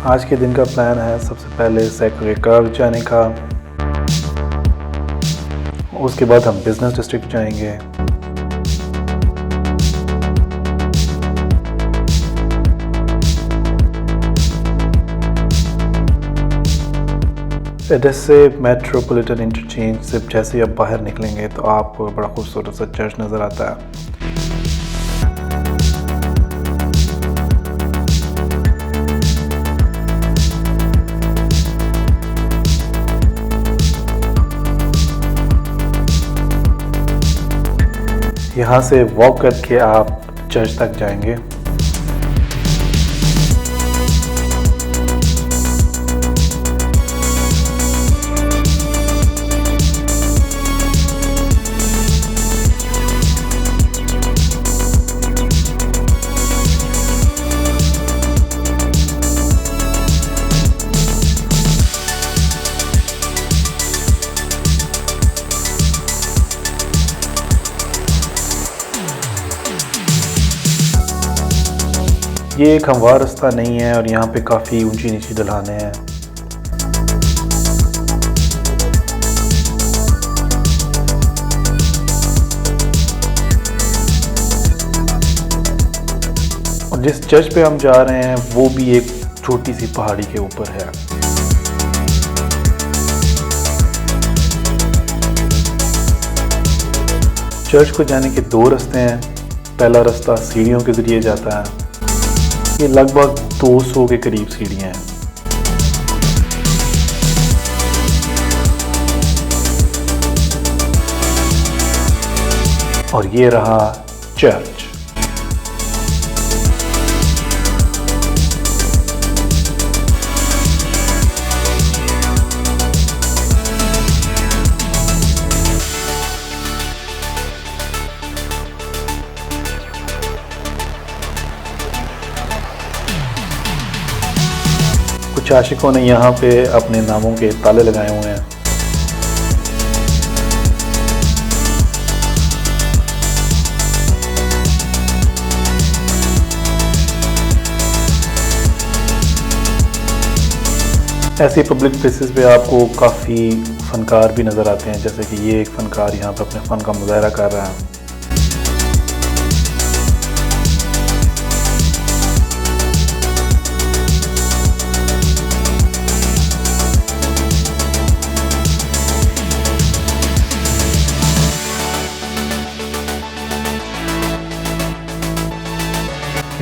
आज के दिन का प्लान है सबसे पहले सैक्रे कर्व जाने का, उसके बाद हम बिजनेस डिस्ट्रिक्ट जाएंगे। एड्रेस से मेट्रोपॉलिटन इंटरचेंज से जैसे ही आप बाहर निकलेंगे तो आपको बड़ा खूबसूरत सा चर्च नज़र आता है। यहाँ से वॉक करके आप चर्च तक जाएंगे। ये एक हमवार रास्ता नहीं है और यहाँ पे काफ़ी ऊंची नीची ढलानें हैं। और जिस चर्च पे हम जा रहे हैं वो भी एक छोटी सी पहाड़ी के ऊपर है। चर्च को जाने के दो रास्ते हैं। पहला रास्ता सीढ़ियों के ज़रिए जाता है। ये लगभग 200 के करीब सीढ़ियाँ हैं। और ये रहा चर्च। कुछ आशिकों ने यहाँ पे अपने नामों के ताले लगाए हुए हैं। ऐसी पब्लिक प्लेसेस पे आपको काफ़ी फनकार भी नज़र आते हैं, जैसे कि ये एक फनकार यहाँ पे अपने फ़न का मुजाहरा कर रहा है।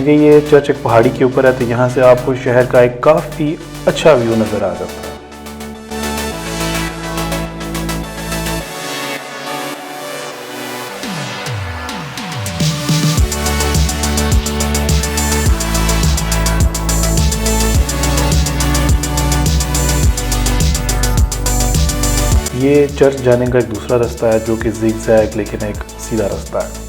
ये चर्च एक पहाड़ी के ऊपर है तो यहाँ से आपको शहर का एक काफ़ी अच्छा व्यू नज़र आ जाता है। ये चर्च जाने का एक दूसरा रास्ता है जो कि ज़िगज़ैग लेकिन एक सीधा रास्ता है।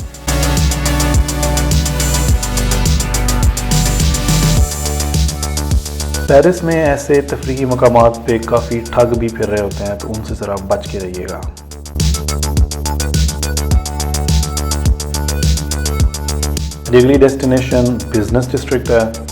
पेरिस में ऐसे तफरीही मकामात पे काफ़ी ठग भी फिर रहे होते हैं तो उनसे ज़रा बच के रहिएगा। अगली डेस्टिनेशन बिजनेस डिस्ट्रिक्ट है।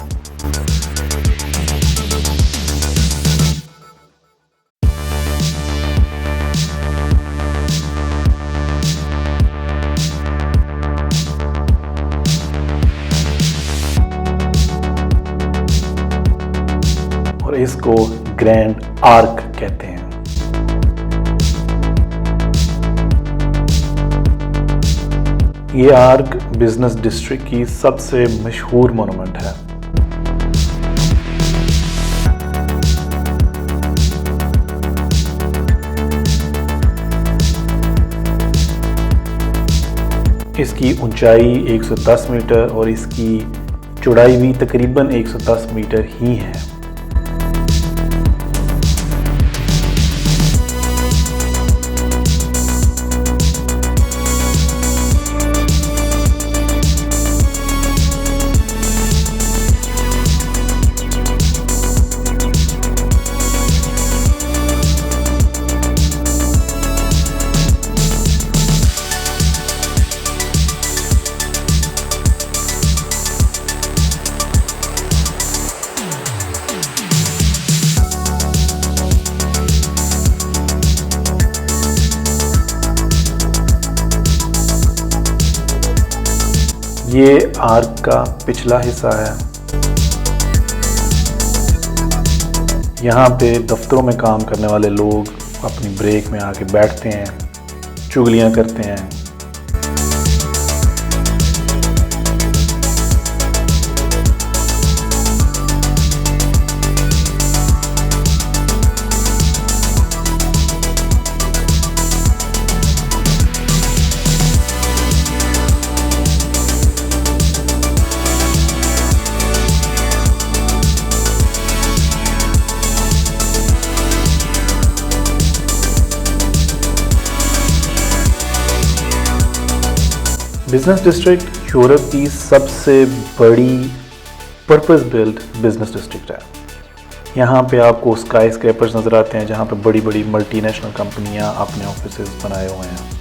और इसको ग्रैंड आर्क कहते हैं। ये आर्क बिजनेस डिस्ट्रिक्ट की सबसे मशहूर मोनूमेंट है। इसकी ऊंचाई 110 मीटर और इसकी चौड़ाई भी तकरीबन 110 मीटर ही है। ये आर्क का पिछला हिस्सा है। यहाँ पे दफ्तरों में काम करने वाले लोग अपनी ब्रेक में आके बैठते हैं, चुगलियाँ करते हैं। बिजनेस डिस्ट्रिक्ट यूरोप की सबसे बड़ी पर्पस बिल्ड बिजनेस डिस्ट्रिक्ट है। यहाँ पे आपको स्काई स्क्रैपर्स नज़र आते हैं जहाँ पे बड़ी बड़ी मल्टीनेशनल कंपनियाँ अपने ऑफिसेज बनाए हुए हैं।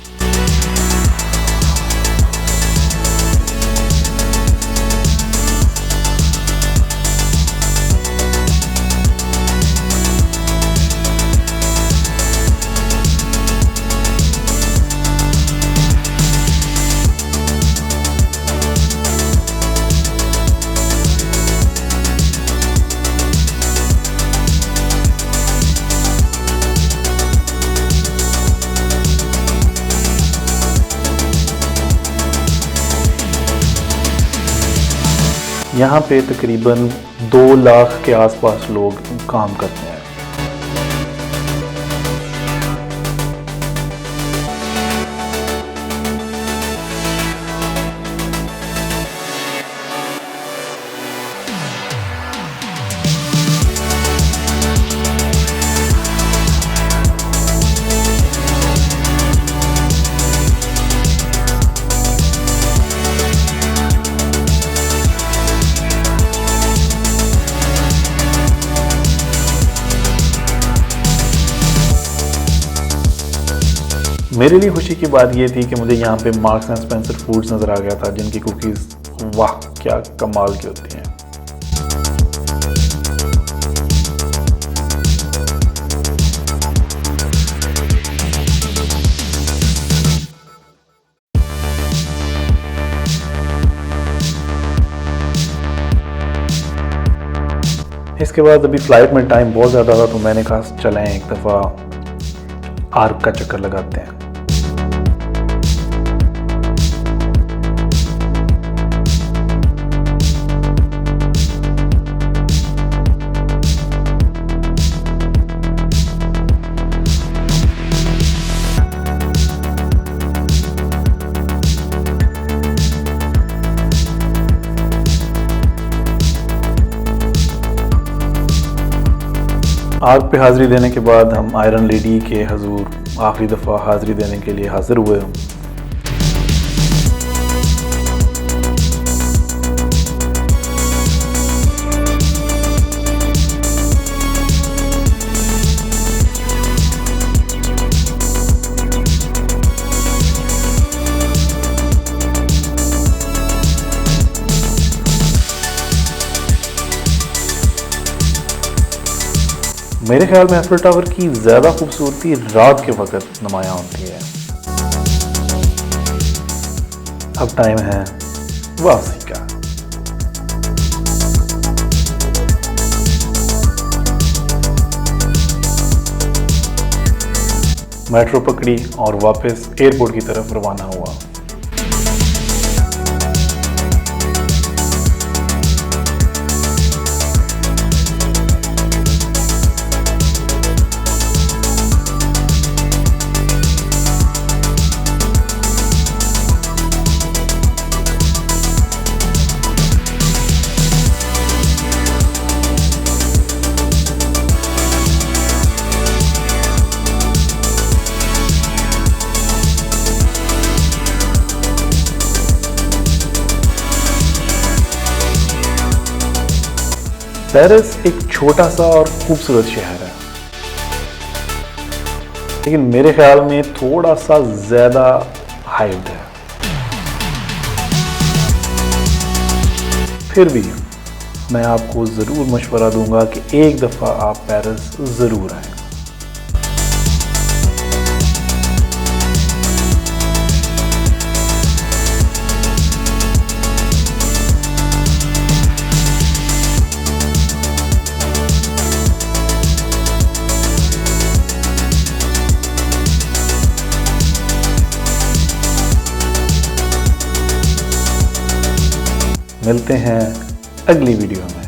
यहाँ पे तकरीबन 2 लाख के आसपास लोग काम करते हैं। मेरे लिए खुशी की बात यह थी कि मुझे यहाँ पे मार्क्स एंड स्पेंसर फूड्स नज़र आ गया था, जिनकी कुकीज़ वाह क्या कमाल की होती हैं। इसके बाद अभी फ़्लाइट में टाइम बहुत ज़्यादा था तो मैंने कहा चलें एक दफ़ा आर्क का चक्कर लगाते हैं। आर्क पे हाज़िरी देने के बाद हम आयरन लेडी के हजूर आखिरी दफ़ा हाज़िरी देने के लिए हाज़िर हुए। मेरे ख्याल में एफिल टावर की ज़्यादा खूबसूरती रात के वक्त नुमायाँ होती है। अब टाइम है वापसी का। मेट्रो पकड़ी और वापस एयरपोर्ट की तरफ रवाना हुआ। पेरिस एक छोटा सा और खूबसूरत शहर है, लेकिन मेरे ख्याल में थोड़ा सा ज्यादा हाइप्ड है। फिर भी मैं आपको जरूर मशवरा दूंगा कि एक दफा आप पेरिस जरूर आएं। मिलते हैं अगली वीडियो में।